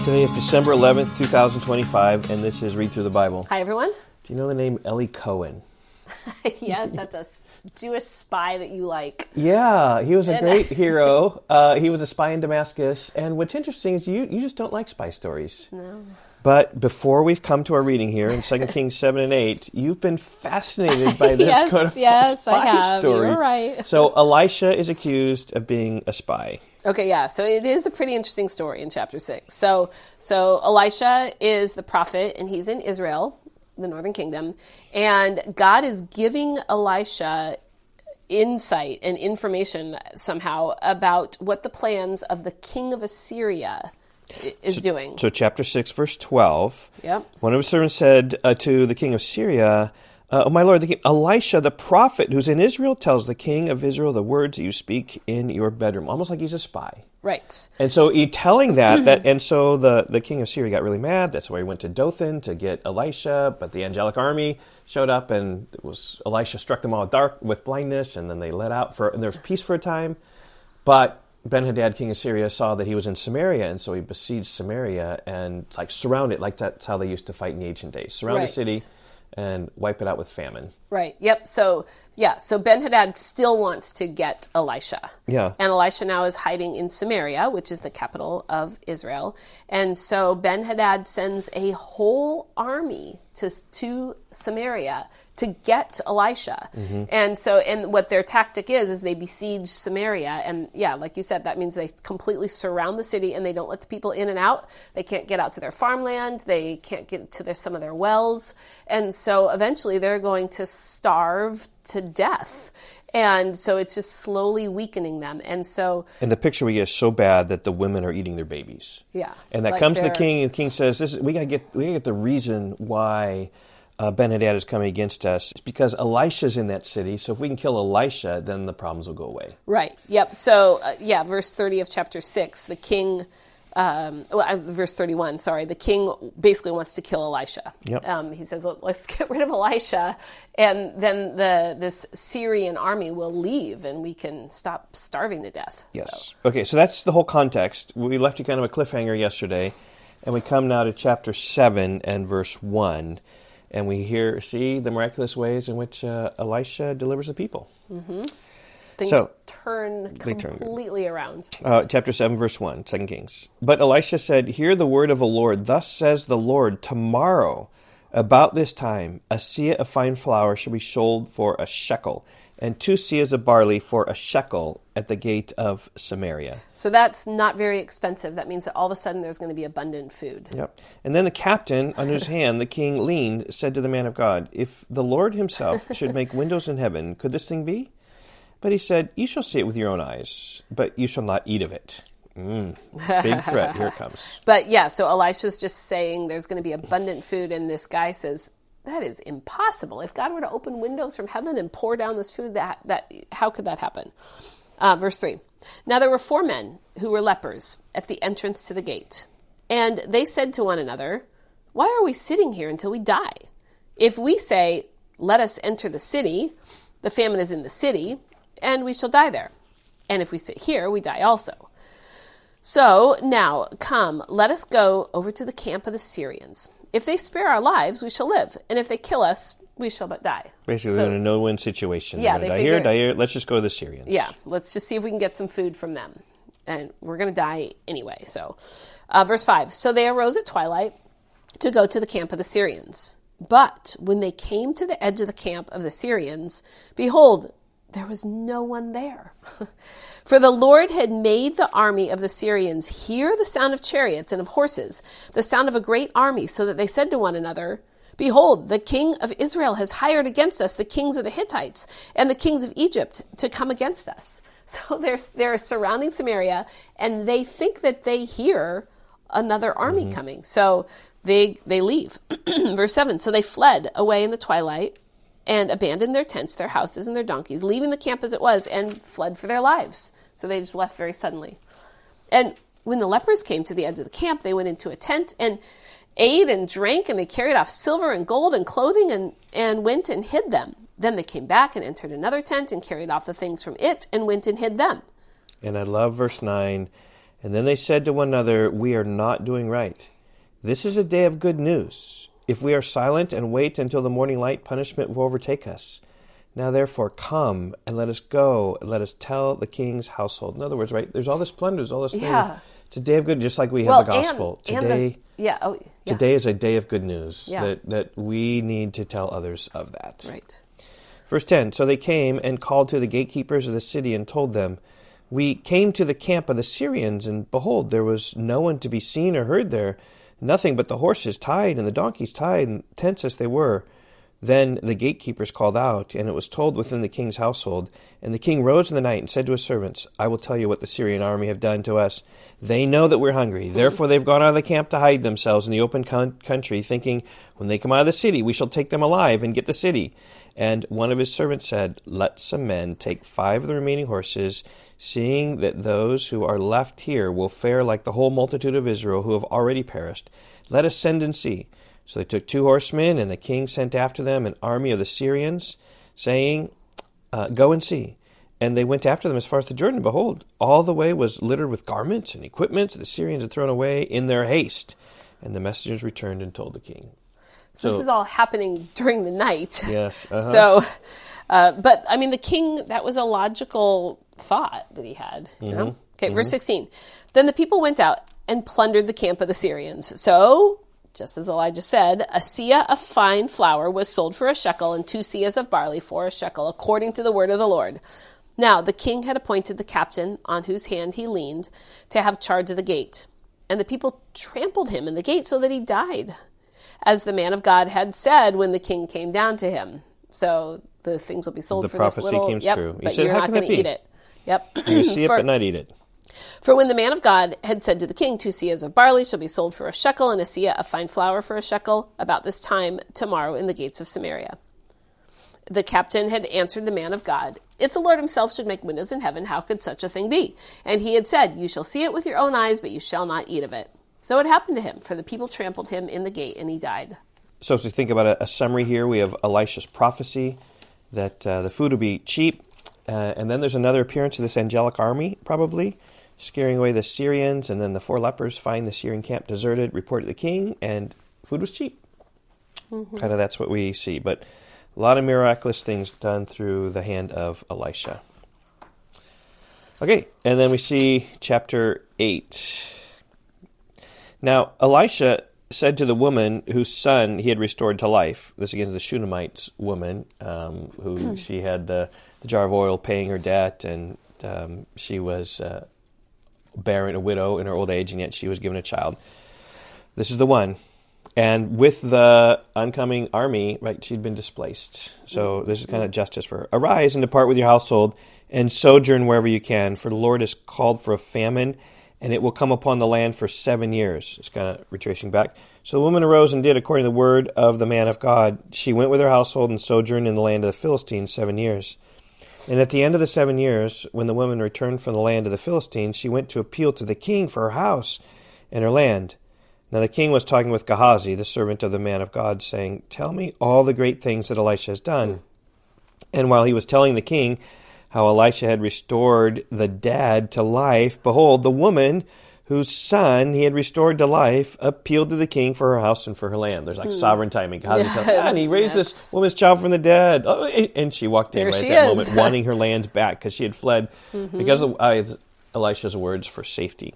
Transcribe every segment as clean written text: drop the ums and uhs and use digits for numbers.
Today is December 11th, 2025, and this is Read Through the Bible. Hi, everyone. Do you know the name Eli Cohen? Yes, that's a Jewish spy that you like. Yeah, he was a great hero. He was a spy in Damascus. And what's interesting is you just don't like spy stories. No. But before we've come to our reading here in 2 Kings 7 and 8, you've been fascinated by this yes, I spy have. story. You're right. So Elisha is accused of being a spy. Okay, yeah. So it is a pretty interesting story in chapter 6. So Elisha is the prophet, and he's in Israel, the northern kingdom, and God is giving Elisha insight and information somehow about what the plans of the king of Assyria is doing. So chapter 6, verse 12. Yep. One of his servants said to the king of Syria, "Oh, my lord, the king, Elisha, the prophet who's in Israel, tells the king of Israel the words that you speak in your bedroom." Almost like he's a spy. Right. And so he telling that and so the king of Syria got really mad. That's why he went to Dothan to get Elisha, but the angelic army showed up, and Elisha struck them all with blindness, and then they let out and there was peace for a time. But Ben-Hadad, king of Syria, saw that he was in Samaria, and so he besieged Samaria and surround it, like that's how they used to fight in the ancient days. Surround the city and wipe it out with famine. Right. Yep. So Ben-Hadad still wants to get Elisha. Yeah. And Elisha now is hiding in Samaria, which is the capital of Israel. And so Ben-Hadad sends a whole army to Samaria to get Elisha. Mm-hmm. And what their tactic is they besiege Samaria. And yeah, like you said, that means they completely surround the city and they don't let the people in and out. They can't get out to their farmland. They can't get to some of their wells. And so eventually they're going to starve to death. And so it's just slowly weakening them. And the picture we get is so bad that the women are eating their babies. Yeah. And that comes to the king, and the king says, we gotta get the reason why Ben-Hadad is coming against us. It's because Elisha's in that city, so if we can kill Elisha, then the problems will go away. Right. Yep. So, verse 30 of chapter 6, the king... verse 31, sorry. The king basically wants to kill Elisha. Yep. He says, let's get rid of Elisha, and then this Syrian army will leave, and we can stop starving to death. Yes. So. Okay, so that's the whole context. We left you kind of a cliffhanger yesterday, and we come now to chapter 7 and verse 1, and we see the miraculous ways in which Elisha delivers the people. Mm-hmm. Things turn completely around. Chapter 7, verse 1, 2 Kings. But Elisha said, "Hear the word of the Lord. Thus says the Lord, tomorrow, about this time, a seah of fine flour shall be sold for a shekel, and 2 seahs of barley for a shekel at the gate of Samaria." So that's not very expensive. That means that all of a sudden there's going to be abundant food. Yep. And then the captain, on whose hand the king leaned, said to the man of God, "If the Lord himself should make windows in heaven, could this thing be?" But he said, "You shall see it with your own eyes, but you shall not eat of it." Big threat. Here it comes. But yeah, so Elisha's just saying there's going to be abundant food, and this guy says, that is impossible. If God were to open windows from heaven and pour down this food, that how could that happen? Verse 3. Now there were 4 men who were lepers at the entrance to the gate, and they said to one another, "Why are we sitting here until we die? If we say, 'Let us enter the city,' the famine is in the city, and we shall die there. And if we sit here, we die also. So now, come, let us go over to the camp of the Syrians. If they spare our lives, we shall live. And if they kill us, we shall but die." Basically, we're in a no-win situation. Yeah, they figure, die here. Let's just go to the Syrians. Yeah, let's just see if we can get some food from them. And we're going to die anyway. So, verse 5. So they arose at twilight to go to the camp of the Syrians. But when they came to the edge of the camp of the Syrians, behold, there was no one there. For the Lord had made the army of the Syrians hear the sound of chariots and of horses, the sound of a great army, so that they said to one another, "Behold, the king of Israel has hired against us the kings of the Hittites and the kings of Egypt to come against us." So they're surrounding Samaria, and they think that they hear another army coming. So they leave. Verse 7, so they fled away in the twilight and abandoned their tents, their houses, and their donkeys, leaving the camp as it was, and fled for their lives. So they just left very suddenly. And when the lepers came to the edge of the camp, they went into a tent and ate and drank, and they carried off silver and gold and clothing and went and hid them. Then they came back and entered another tent and carried off the things from it and went and hid them. And I love verse 9. And then they said to one another, we are not doing right. This is a day of good news. If we are silent and wait until the morning light, punishment will overtake us. Now therefore come and let us go and let us tell the king's household. In other words, right, there's all this splendor, there's all this thing. It's a day of good, just like we have the gospel. Today is a day of good news that we need to tell others of that. Right. Verse 10, so they came and called to the gatekeepers of the city and told them, we came to the camp of the Syrians, and behold, there was no one to be seen or heard there, nothing but the horses tied and the donkeys tied, and tents as they were. Then the gatekeepers called out, and it was told within the king's household. And the king rose in the night and said to his servants, I will tell you what the Syrian army have done to us. They know that we're hungry. Therefore they've gone out of the camp to hide themselves in the open country, thinking, when they come out of the city, we shall take them alive and get the city. And one of his servants said, let some men take 5 of the remaining horses, seeing that those who are left here will fare like the whole multitude of Israel who have already perished. Let us send and see. So they took 2 horsemen, and the king sent after them an army of the Syrians, saying, go and see. And they went after them as far as the Jordan. Behold, all the way was littered with garments and equipments that the Syrians had thrown away in their haste. And the messengers returned and told the king. So this is all happening during the night. Yes. So, but I mean, the king, that was a logical thought that he had. You know? Okay, verse 16. Then the people went out and plundered the camp of the Syrians. So, just as Elijah said, a seah of fine flour was sold for a shekel, and 2 seahs of barley for a shekel, according to the word of the Lord. Now the king had appointed the captain, on whose hand he leaned, to have charge of the gate. And the people trampled him in the gate so that he died, as the man of God had said when the king came down to him. So the things will be sold for this little. The prophecy came true. But you're not going to eat it. Yep. You see it, but not eat it. For when the man of God had said to the king, 2 seahs of barley shall be sold for a shekel, and a seah of fine flour for a shekel, about this time tomorrow in the gates of Samaria. The captain had answered the man of God, if the Lord himself should make windows in heaven, how could such a thing be? And he had said, you shall see it with your own eyes, but you shall not eat of it. So it happened to him, for the people trampled him in the gate, and he died. So as we think about a summary here, we have Elisha's prophecy that the food will be cheap, and then there's another appearance of this angelic army, probably, scaring away the Syrians, and then the 4 lepers find the Syrian camp deserted, report to the king, and food was cheap. Kind of that's what we see, but a lot of miraculous things done through the hand of Elisha. Okay, and then we see chapter 8. Now, Elisha said to the woman whose son he had restored to life, this again is the Shunammite woman, who she had the jar of oil paying her debt, and she was barren, a widow in her old age, and yet she was given a child. This is the one. And with the oncoming army, right, she'd been displaced. So this is kind of justice for her. Arise and depart with your household and sojourn wherever you can, for the Lord has called for a famine, and it will come upon the land for 7 years. It's kind of retracing back. So the woman arose and did according to the word of the man of God. She went with her household and sojourned in the land of the Philistines 7 years. And at the end of the 7 years, when the woman returned from the land of the Philistines, she went to appeal to the king for her house and her land. Now the king was talking with Gehazi, the servant of the man of God, saying, tell me all the great things that Elisha has done. And while he was telling the king how Elisha had restored the dead to life, behold, the woman whose son he had restored to life appealed to the king for her house and for her land. There's like sovereign timing. Gehazi said, and he raised this woman's child from the dead. Oh, and she walked in right at that moment, wanting her land back because she had fled because of Elisha's words for safety.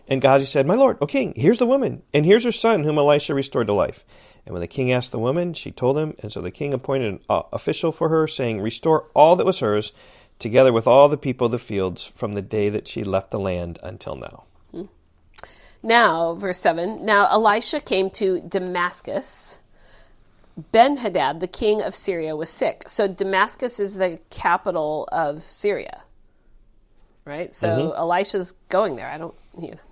And Gehazi said, my lord, O king, here's the woman, and here's her son whom Elisha restored to life. And when the king asked the woman, she told him, and so the king appointed an official for her, saying, restore all that was hers, together with all the people of the fields, from the day that she left the land until now. Now, verse 7, now Elisha came to Damascus. Ben-Hadad, the king of Syria, was sick. So Damascus is the capital of Syria, right? So Elisha's going there.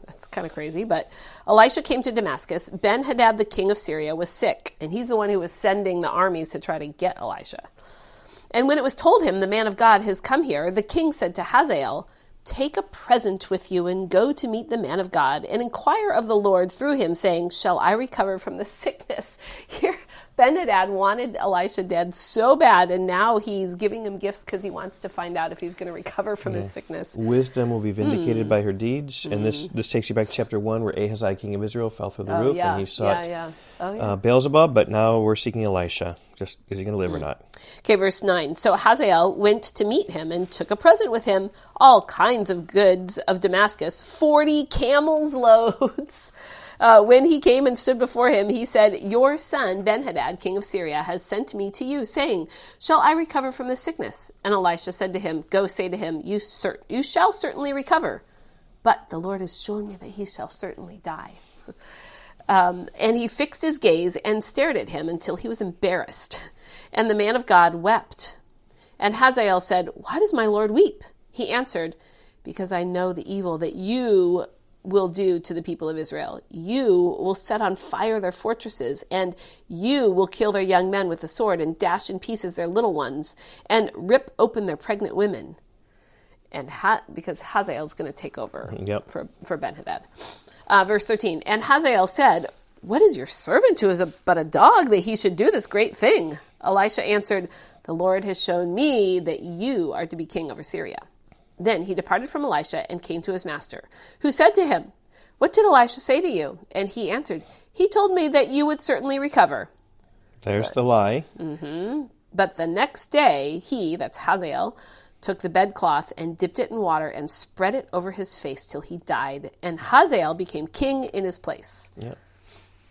That's kind of crazy, but Elisha came to Damascus. Ben-Hadad, the king of Syria, was sick, and he's the one who was sending the armies to try to get Elisha. And when it was told him, the man of God has come here, the king said to Hazael, take a present with you and go to meet the man of God and inquire of the Lord through him, saying, shall I recover from the sickness? Here, Ben-Hadad wanted Elisha dead so bad, and now he's giving him gifts because he wants to find out if he's going to recover from his sickness. Wisdom will be vindicated by her deeds. And this takes you back to chapter 1, where Ahaziah, king of Israel, fell through the roof, and he sought Beelzebub, but now we're seeking Elisha. Just, is he going to live or not? Okay, verse 9. So Hazael went to meet him and took a present with him, all kinds of goods of Damascus, 40 camels' loads. When he came and stood before him, he said, your son, Ben-Hadad, king of Syria, has sent me to you, saying, shall I recover from this sickness? And Elisha said to him, go say to him, you shall certainly recover. But the Lord has shown me that he shall certainly die. And he fixed his gaze and stared at him until he was embarrassed. And the man of God wept. And Hazael said, why does my Lord weep? He answered, because I know the evil that you will do to the people of Israel. You will set on fire their fortresses, and you will kill their young men with the sword, and dash in pieces their little ones, and rip open their pregnant women. And because Hazael is going to take over for Ben-Hadad. Verse 13, and Hazael said, what is your servant who is but a dog that he should do this great thing? Elisha answered, the Lord has shown me that you are to be king over Syria. Then he departed from Elisha and came to his master, who said to him, what did Elisha say to you? And he answered, he told me that you would certainly recover. There's the lie. But the next day, he, that's Hazael, took the bedcloth and dipped it in water and spread it over his face till he died. And Hazael became king in his place. Yeah.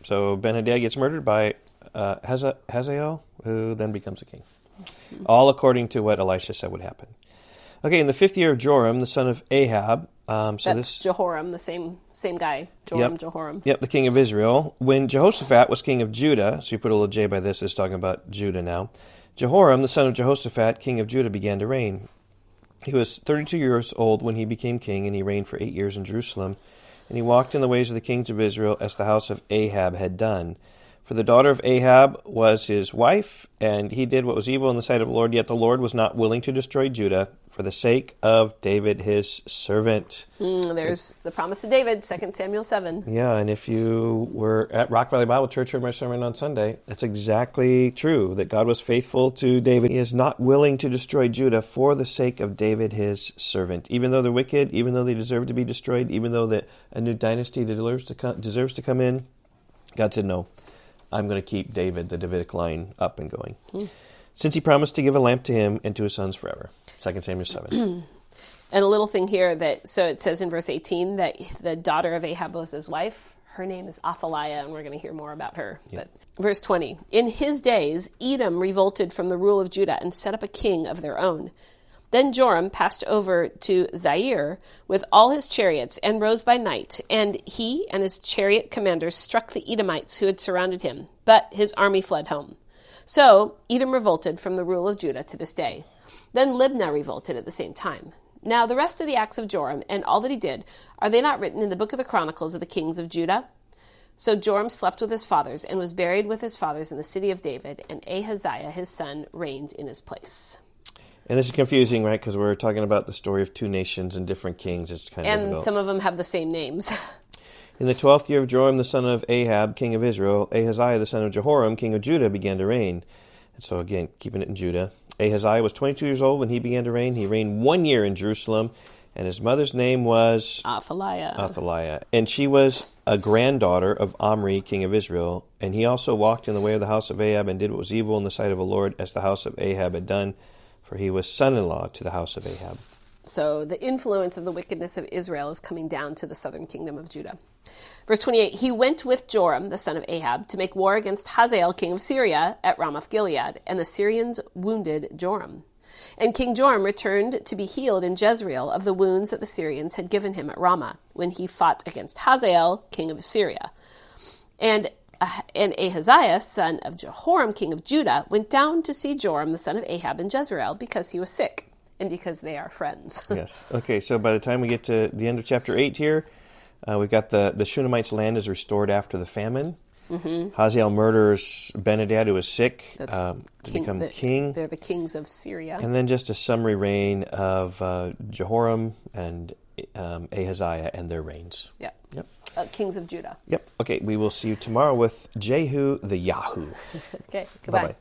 So Ben-Hadad gets murdered by Hazael, who then becomes a king. All according to what Elisha said would happen. Okay, in the 5th year of Joram, the son of Ahab. That's Jehoram, the same guy. Jehoram. Yep, the king of Israel. When Jehoshaphat was king of Judah, so you put a little J by this, it's talking about Judah now. Jehoram, the son of Jehoshaphat, king of Judah, began to reign. He was 32 years old when he became king, and he reigned for 8 years in Jerusalem. And he walked in the ways of the kings of Israel, as the house of Ahab had done. For the daughter of Ahab was his wife, and he did what was evil in the sight of the Lord. Yet the Lord was not willing to destroy Judah for the sake of David, his servant. There's the promise to David, 2 Samuel 7. Yeah, and if you were at Rock Valley Bible Church or my sermon on Sunday, that's exactly true, that God was faithful to David. He is not willing to destroy Judah for the sake of David, his servant. Even though they're wicked, even though they deserve to be destroyed, even though a new dynasty deserves to come in, God said no. I'm going to keep David, the Davidic line, up and going. Since he promised to give a lamp to him and to his sons forever. 2 Samuel 7. And a little thing here so it says in verse 18 that the daughter of Ahab was his wife. Her name is Athaliah, and we're going to hear more about her. But verse 20, in his days, Edom revolted from the rule of Judah and set up a king of their own. Then Joram passed over to Zair with all his chariots and rose by night, and he and his chariot commanders struck the Edomites who had surrounded him, but his army fled home. So Edom revolted from the rule of Judah to this day. Then Libnah revolted at the same time. Now the rest of the acts of Joram and all that he did, are they not written in the book of the Chronicles of the kings of Judah? So Joram slept with his fathers and was buried with his fathers in the city of David, and Ahaziah his son reigned in his place. And this is confusing, right? Because we're talking about the story of two nations and different kings. It's kind of difficult. Some of them have the same names. In the 12th year of Joram, the son of Ahab, king of Israel, Ahaziah, the son of Jehoram, king of Judah, began to reign. And so again, keeping it in Judah. Ahaziah was 22 years old when he began to reign. He reigned 1 year in Jerusalem, and his mother's name was Athaliah. And she was a granddaughter of Omri, king of Israel. And he also walked in the way of the house of Ahab and did what was evil in the sight of the Lord, as the house of Ahab had done. For he was son-in-law to the house of Ahab. So the influence of the wickedness of Israel is coming down to the southern kingdom of Judah. Verse 28, he went with Joram, the son of Ahab, to make war against Hazael, king of Syria, at Ramoth-Gilead, and the Syrians wounded Joram. And King Joram returned to be healed in Jezreel of the wounds that the Syrians had given him at Ramah, when he fought against Hazael, king of Syria. And Ahaziah, son of Jehoram, king of Judah, went down to see Joram, the son of Ahab, in Jezreel, because he was sick, and because they are friends. Yes. Okay, so by the time we get to the end of chapter 8 here, we've got the Shunamites' land is restored after the famine. Hazael murders Benhadad, who was sick, That's to become king. They're the kings of Syria. And then just a summary reign of Jehoram and Ahaziah and their reigns. Yep. Yep. Kings of Judah. Yep. Okay, we will see you tomorrow with Jehu the Yahoo. Okay, goodbye. Bye-bye.